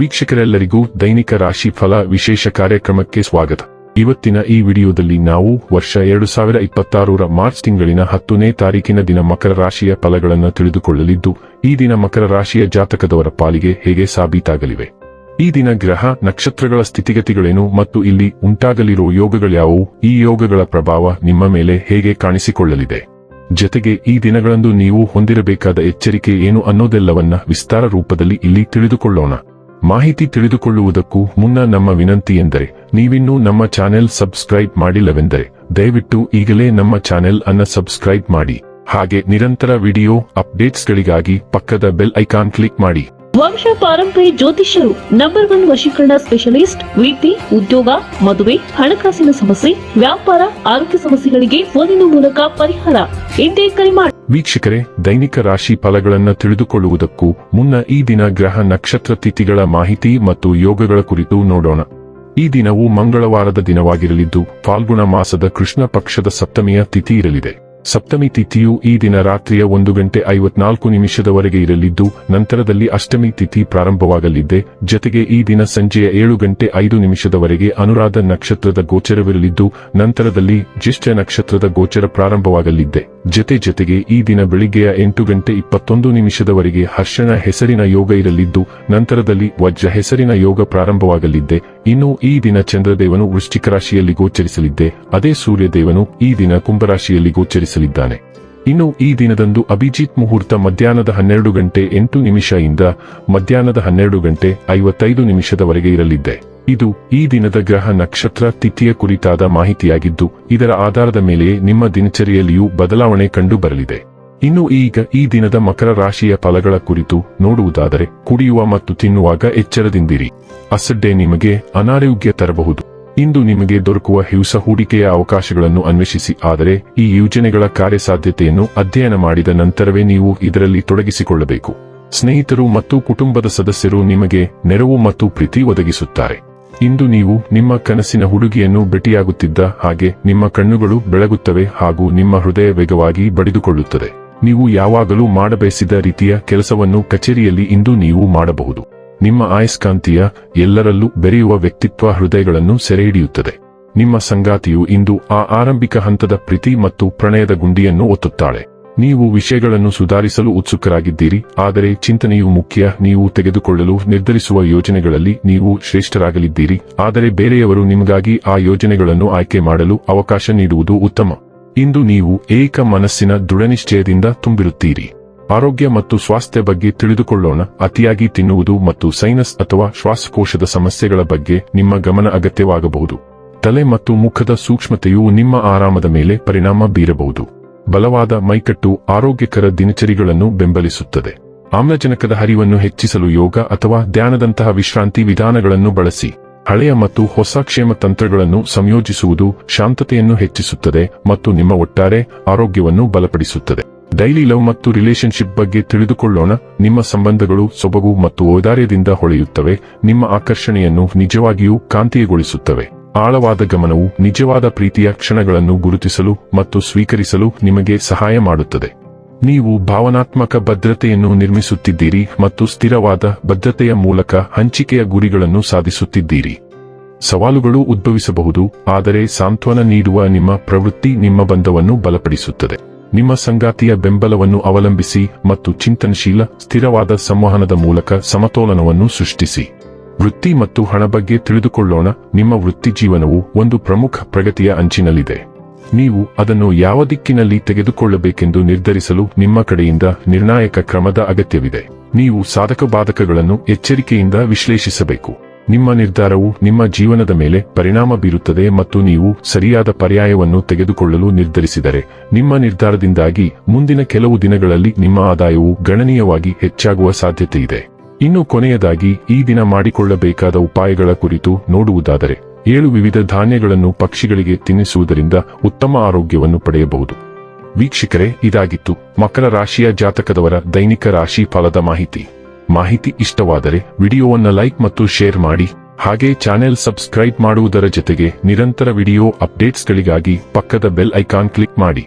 ವೀಕ್ಷಕರೆಲ್ಲರಿಗೂ ದೈನಿಕ ರಾಶಿ ಫಲ ವಿಶೇಷ ಕಾರ್ಯಕ್ರಮಕ್ಕೆ ಸ್ವಾಗತ. ಇವತ್ತಿನ ಈ ವಿಡಿಯೋದಲ್ಲಿ ನಾವು ವರ್ಷ 2026ರ ಮಾರ್ಚ್ ತಿಂಗಳಿನ 10ನೇ ತಾರೀಕಿನ ದಿನ ಮಕರ ರಾಶಿಯ ಫಲಗಳನ್ನು ತಿಳಿದುಕೊಳ್ಳಲಿದ್ದು, ಈ ದಿನ ಮಕರ ರಾಶಿಯ ಜಾತಕದವರ ಪಾಲಿಗೆ ಹೇಗೆ ಸಾಬೀತಾಗಲಿವೆ, ಈ ದಿನ ಗ್ರಹ ನಕ್ಷತ್ರಗಳ ಸ್ಥಿತಿಗತಿಗಳೇನು ಮತ್ತು ಇಲ್ಲಿ ಉಂಟಾಗಲಿರುವ ಯೋಗಗಳ್ಯಾವುವು, ಈ ಯೋಗಗಳ ಪ್ರಭಾವ ನಿಮ್ಮ ಮೇಲೆ ಹೇಗೆ ಕಾಣಿಸಿಕೊಳ್ಳಲಿದೆ, ಜೊತೆಗೆ ಈ ದಿನಗಳಂದು ನೀವು ಹೊಂದಿರಬೇಕಾದ ಎಚ್ಚರಿಕೆ ಏನು ಅನ್ನೋದೆಲ್ಲವನ್ನ ವಿಸ್ತಾರ ರೂಪದಲ್ಲಿ ಇಲ್ಲಿ ತಿಳಿದುಕೊಳ್ಳೋಣ. ಮಾಹಿತಿ ತಿಳಿದುಕೊಳ್ಳುವುದಕ್ಕೂ ಮುನ್ನ ನಮ್ಮ ವಿನಂತಿ ಎಂದರೆ, ನೀವಿನ್ನೂ ನಮ್ಮ ಚಾನೆಲ್ ಸಬ್ಸ್ಕ್ರೈಬ್ ಮಾಡಿಲ್ಲವೆಂದರೆ ದಯವಿಟ್ಟು ಈಗಲೇ ನಮ್ಮ ಚಾನೆಲ್ ಅನ್ನು ಸಬ್ಸ್ಕ್ರೈಬ್ ಮಾಡಿ. ಹಾಗೆ ನಿರಂತರ ವಿಡಿಯೋ ಅಪ್ಡೇಟ್ಸ್ಗಳಿಗಾಗಿ ಪಕ್ಕದ ಬೆಲ್ ಐಕಾನ್ ಕ್ಲಿಕ್ ಮಾಡಿ. ವಂಶ ಪಾರಂಪರ್ಯ ಜ್ಯೋತಿಷ್ಯರು ನಂಬರ್ 1 ವಶೀಕರಣ ಸ್ಪೆಷಲಿಸ್ಟ್. ವೃತ್ತಿ, ಉದ್ಯೋಗ, ಮದುವೆ, ಹಣಕಾಸಿನ ಸಮಸ್ಯೆ, ವ್ಯಾಪಾರ, ಆರೋಗ್ಯ ಸಮಸ್ಯೆಗಳಿಗೆ ಫೋನಿನ ಮೂಲಕ ಪರಿಹಾರ. ಇಂದೇ ಕರೆ ಮಾಡಿ. ವೀಕ್ಷಕರೇ, ದೈನಿಕ ರಾಶಿ ಫಲಗಳನ್ನು ತಿಳಿದುಕೊಳ್ಳುವುದಕ್ಕೂ ಮುನ್ನ ಈ ದಿನ ಗ್ರಹ ನಕ್ಷತ್ರ ತಿಥಿಗಳ ಮಾಹಿತಿ ಮತ್ತು ಯೋಗಗಳ ಕುರಿತು ನೋಡೋಣ. ಈ ದಿನವು ಮಂಗಳವಾರದ ದಿನವಾಗಿರಲಿದ್ದು, ಫಾಲ್ಗುಣ ಮಾಸದ ಕೃಷ್ಣ ಪಕ್ಷದ ಸಪ್ತಮಿಯ ತಿಥಿ ಇರಲಿದೆ. ಸಪ್ತಮಿ ತಿಥಿಯು ಈ ದಿನ ರಾತ್ರಿಯ 1:54 ಇರಲಿದ್ದು, ನಂತರದಲ್ಲಿ ಅಷ್ಟಮಿ ತಿಥಿ ಪ್ರಾರಂಭವಾಗಲಿದೆ. ಜೊತೆಗೆ ಈ ದಿನ ಸಂಜೆಯ 7:05 ಅನುರಾಧ ನಕ್ಷತ್ರದ ಗೋಚರವಿರಲಿದ್ದು, ನಂತರದಲ್ಲಿ ಜ್ಯೇಷ್ಠ ನಕ್ಷತ್ರದ ಗೋಚರ ಪ್ರಾರಂಭವಾಗಲಿದೆ. ಜೊತೆಗೆ ಈ ದಿನ ಬೆಳಿಗ್ಗೆಯ 8:21 ಹರ್ಷಣ ಹೆಸರಿನ ಯೋಗ ಇರಲಿದ್ದು, ನಂತರದಲ್ಲಿ ವಜ್ರ ಹೆಸರಿನ ಯೋಗ ಪ್ರಾರಂಭವಾಗಲಿದೆ. ಇನ್ನು ಈ ದಿನ ಚಂದ್ರದೇವನು ವೃಶ್ಚಿಕ ರಾಶಿಯಲ್ಲಿ ಗೋಚರಿಸಲಿದ್ದೆ, ಅದೇ ಸೂರ್ಯದೇವನು ಈ ದಿನ ಕುಂಭರಾಶಿಯಲ್ಲಿ ಗೋಚರಿಸಲಿದ್ದಾನೆ. ಇನ್ನು ಈ ದಿನದಂದು ಅಭಿಜಿತ್ ಮುಹೂರ್ತ ಮಧ್ಯಾಹ್ನದ 12:08 ಇಂದ ಮಧ್ಯಾಹ್ನದ 12:55 ಇರಲಿದೆ. ಇದು ಈ ದಿನದ ಗ್ರಹ ನಕ್ಷತ್ರ ತಿಥಿಯ ಕುರಿತಾದ ಮಾಹಿತಿಯಾಗಿದ್ದು, ಇದರ ಆಧಾರದ ಮೇಲೆ ನಿಮ್ಮ ದಿನಚರಿಯಲ್ಲಿಯೂ ಬದಲಾವಣೆ ಕಂಡು ಬರಲಿದೆ. ಇನ್ನು ಈಗ ಈ ದಿನದ ಮಕರ ರಾಶಿಯ ಫಲಗಳ ಕುರಿತು ನೋಡುವುದಾದರೆ, ಕುಡಿಯುವ ಮತ್ತು ತಿನ್ನುವಾಗ ಎಚ್ಚರದಿಂದಿರಿ. ಅಸಡ್ಡೆ ನಿಮಗೆ ಅನಾರೋಗ್ಯ ತರಬಹುದು. ಇಂದು ನಿಮಗೆ ದೊರಕುವ ಹೊಸ ಹೂಡಿಕೆಯ ಅವಕಾಶಗಳನ್ನು ಅನ್ವೇಷಿಸಿ, ಆದರೆ ಈ ಯೋಜನೆಗಳ ಕಾರ್ಯಸಾಧ್ಯತೆಯನ್ನು ಅಧ್ಯಯನ ಮಾಡಿದ ನಂತರವೇ ನೀವು ಇದರಲ್ಲಿ ತೊಡಗಿಸಿಕೊಳ್ಳಬೇಕು. ಸ್ನೇಹಿತರು ಮತ್ತು ಕುಟುಂಬದ ಸದಸ್ಯರು ನಿಮಗೆ ನೆರವು ಮತ್ತು ಪ್ರೀತಿ ಒದಗಿಸುತ್ತಾರೆ. ಇಂದು ನೀವು ನಿಮ್ಮ ಕನಸಿನ ಹುಡುಗಿಯನ್ನು ಭೇಟಿಯಾಗುತ್ತಿದ್ದ ಹಾಗೆ ನಿಮ್ಮ ಕಣ್ಣುಗಳು ಬೆಳಗುತ್ತವೆ ಹಾಗೂ ನಿಮ್ಮ ಹೃದಯ ವೇಗವಾಗಿ ಬಡಿದುಕೊಳ್ಳುತ್ತದೆ. ನೀವು ಯಾವಾಗಲೂ ಮಾಡಬಯಸಿದ ರೀತಿಯ ಕೆಲಸವನ್ನು ಕಚೇರಿಯಲ್ಲಿ ಇಂದು ನೀವು ಮಾಡಬಹುದು. ನಿಮ್ಮ ಆಯಸ್ಕಾಂತೀಯ ಎಲ್ಲರಲ್ಲೂ ಬೆರೆಯುವ ವ್ಯಕ್ತಿತ್ವ ಹೃದಯಗಳನ್ನು ಸೆರೆಹಿಡಿಯುತ್ತದೆ. ನಿಮ್ಮ ಸಂಗಾತಿಯು ಇಂದು ಆ ಆರಂಭಿಕ ಹಂತದ ಪ್ರೀತಿ ಮತ್ತು ಪ್ರಣಯದ ಗುಂಡಿಯನ್ನು ಒತ್ತುತ್ತಾಳೆ. ನೀವು ವಿಷಯಗಳನ್ನು ಸುಧಾರಿಸಲು ಉತ್ಸುಕರಾಗಿದ್ದೀರಿ, ಆದರೆ ಚಿಂತನೆಯು ಮುಖ್ಯ. ನೀವು ತೆಗೆದುಕೊಳ್ಳಲು ನಿರ್ಧರಿಸುವ ಯೋಜನೆಗಳಲ್ಲಿ ನೀವು ಶ್ರೇಷ್ಠರಾಗಲಿದ್ದೀರಿ, ಆದರೆ ಬೇರೆಯವರು ನಿಮಗಾಗಿ ಆ ಯೋಜನೆಗಳನ್ನು ಆಯ್ಕೆ ಮಾಡಲು ಅವಕಾಶ ನೀಡುವುದು ಉತ್ತಮ. ಇಂದು ನೀವು ಏಕ ಮನಸ್ಸಿನ ದೃಢನಿಶ್ಚಯದಿಂದ ತುಂಬಿರುತ್ತೀರಿ. ಆರೋಗ್ಯ ಮತ್ತು ಸ್ವಾಸ್ಥ್ಯ ಬಗ್ಗೆ ತಿಳಿದುಕೊಳ್ಳೋಣ. ಅತಿಯಾಗಿ ತಿನ್ನುವುದು ಮತ್ತು ಸೈನಸ್ ಅಥವಾ ಶ್ವಾಸಕೋಶದ ಸಮಸ್ಯೆಗಳ ಬಗ್ಗೆ ನಿಮ್ಮ ಗಮನ ಅಗತ್ಯವಾಗಬಹುದು. ತಲೆ ಮತ್ತು ಮುಖದ ಸೂಕ್ಷ್ಮತೆಯು ನಿಮ್ಮ ಆರಾಮದ ಮೇಲೆ ಪರಿಣಾಮ ಬೀರಬಹುದು. ಬಲವಾದ ಮೈಕಟ್ಟು ಆರೋಗ್ಯಕರ ದಿನಚರಿಗಳನ್ನು ಬೆಂಬಲಿಸುತ್ತದೆ. ಆಮ್ಲಜನಕದ ಹರಿವನ್ನು ಹೆಚ್ಚಿಸಲು ಯೋಗ ಅಥವಾ ಧ್ಯಾನದಂತಹ ವಿಶ್ರಾಂತಿ ವಿಧಾನಗಳನ್ನು ಬಳಸಿ. ಹಳೆಯ ಮತ್ತು ಹೊಸ ಕ್ಷೇಮ ತಂತ್ರಗಳನ್ನು ಸಂಯೋಜಿಸುವುದು ಶಾಂತತೆಯನ್ನು ಹೆಚ್ಚಿಸುತ್ತದೆ ಮತ್ತು ನಿಮ್ಮ ಒಟ್ಟಾರೆ ಆರೋಗ್ಯವನ್ನು ಬಲಪಡಿಸುತ್ತದೆ. ಡೈಲಿ ಲವ್ ಮತ್ತು ರಿಲೇಶನ್ಶಿಪ್ ಬಗ್ಗೆ ತಿಳಿದುಕೊಳ್ಳೋಣ. ನಿಮ್ಮ ಸಂಬಂಧಗಳು ಸೊಬಗು ಮತ್ತು ಔದಾರ್ಯದಿಂದ ಹೊಳೆಯುತ್ತವೆ. ನಿಮ್ಮ ಆಕರ್ಷಣೆಯನ್ನು ನಿಜವಾಗಿಯೂ ಕಾಂತೀಯಗೊಳಿಸುತ್ತವೆ. ಆಳವಾದ ಗಮನವು ನಿಜವಾದ ಪ್ರೀತಿಯ ಕ್ಷಣಗಳನ್ನು ಗುರುತಿಸಲು ಮತ್ತು ಸ್ವೀಕರಿಸಲು ನಿಮಗೆ ಸಹಾಯ ಮಾಡುತ್ತದೆ. ನೀವು ಭಾವನಾತ್ಮಕ ಭದ್ರತೆಯನ್ನು ನಿರ್ಮಿಸುತ್ತಿದ್ದೀರಿ ಮತ್ತು ಸ್ಥಿರವಾದ ಬದ್ಧತೆಯ ಮೂಲಕ ಹಂಚಿಕೆಯ ಗುರಿಗಳನ್ನು ಸಾಧಿಸುತ್ತಿದ್ದೀರಿ. ಸವಾಲುಗಳು ಉದ್ಭವಿಸಬಹುದು, ಆದರೆ ಸಾಂತ್ವನ ನೀಡುವ ನಿಮ್ಮ ಪ್ರವೃತ್ತಿ ನಿಮ್ಮ ಬಂಧವನ್ನು ಬಲಪಡಿಸುತ್ತದೆ. ನಿಮ್ಮ ಸಂಗಾತಿಯ ಬೆಂಬಲವನ್ನು ಅವಲಂಬಿಸಿ ಮತ್ತು ಚಿಂತನಶೀಲ ಸ್ಥಿರವಾದ ಸಂವಹನದ ಮೂಲಕ ಸಮತೋಲನವನ್ನು ಸೃಷ್ಟಿಸಿ. ವೃತ್ತಿ ಮತ್ತು ಹಣ ಬಗ್ಗೆ ತಿಳಿದುಕೊಳ್ಳೋಣ. ನಿಮ್ಮ ವೃತ್ತಿ ಜೀವನವು ಒಂದು ಪ್ರಮುಖ ಪ್ರಗತಿಯ ಅಂಚಿನಲ್ಲಿದೆ. ನೀವು ಅದನ್ನು ಯಾವ ದಿಕ್ಕಿನಲ್ಲಿ ತೆಗೆದುಕೊಳ್ಳಬೇಕೆಂದು ನಿರ್ಧರಿಸಲು ನಿಮ್ಮ ಕಡೆಯಿಂದ ನಿರ್ಣಾಯಕ ಕ್ರಮದ ಅಗತ್ಯವಿದೆ. ನೀವು ಸಾಧಕ ಬಾಧಕಗಳನ್ನು ಎಚ್ಚರಿಕೆಯಿಂದ ವಿಶ್ಲೇಷಿಸಬೇಕು. ನಿಮ್ಮ ನಿರ್ಧಾರವು ನಿಮ್ಮ ಜೀವನದ ಮೇಲೆ ಪರಿಣಾಮ ಬೀರುತ್ತದೆ ಮತ್ತು ನೀವು ಸರಿಯಾದ ಪರ್ಯಾಯವನ್ನು ತೆಗೆದುಕೊಳ್ಳಲು ನಿರ್ಧರಿಸಿದರೆ, ನಿಮ್ಮ ನಿರ್ಧಾರದಿಂದಾಗಿ ಮುಂದಿನ ಕೆಲವು ದಿನಗಳಲ್ಲಿ ನಿಮ್ಮ ಆದಾಯವು ಗಣನೀಯವಾಗಿ ಹೆಚ್ಚಾಗುವ ಸಾಧ್ಯತೆಯಿದೆ. ಇನ್ನು ಕೊನೆಯದಾಗಿ ಈ ದಿನ ಮಾಡಿಕೊಳ್ಳಬೇಕಾದ ಉಪಾಯಗಳ ಕುರಿತು ನೋಡುವುದಾದರೆ, 7 ವಿವಿಧ ಧಾನ್ಯಗಳನ್ನು ಪಕ್ಷಿಗಳಿಗೆ ತಿನ್ನಿಸುವುದರಿಂದ ಉತ್ತಮ ಆರೋಗ್ಯವನ್ನು ಪಡೆಯಬಹುದು. ವೀಕ್ಷಕರೇ, ಇದಾಗಿತ್ತು ಮಕರ ರಾಶಿಯ ಜಾತಕದವರ ದೈನಿಕ ರಾಶಿ ಫಲದ ಮಾಹಿತಿ ಇಷ್ಟವಾದರೆ ವಿಡಿಯೋವನ್ನು ಲೈಕ್ ಮತ್ತು ಶೇರ್ ಮಾಡಿ. ಹಾಗೆ ಚಾನೆಲ್ ಸಬ್ಸ್ಕ್ರೈಬ್ ಮಾಡುವುದರ ಜೊತೆಗೆ ನಿರಂತರ ವಿಡಿಯೋ ಅಪ್ಡೇಟ್ಸ್ಗಳಿಗಾಗಿ ಪಕ್ಕದ ಬೆಲ್ ಐಕಾನ್ ಕ್ಲಿಕ್ ಮಾಡಿ.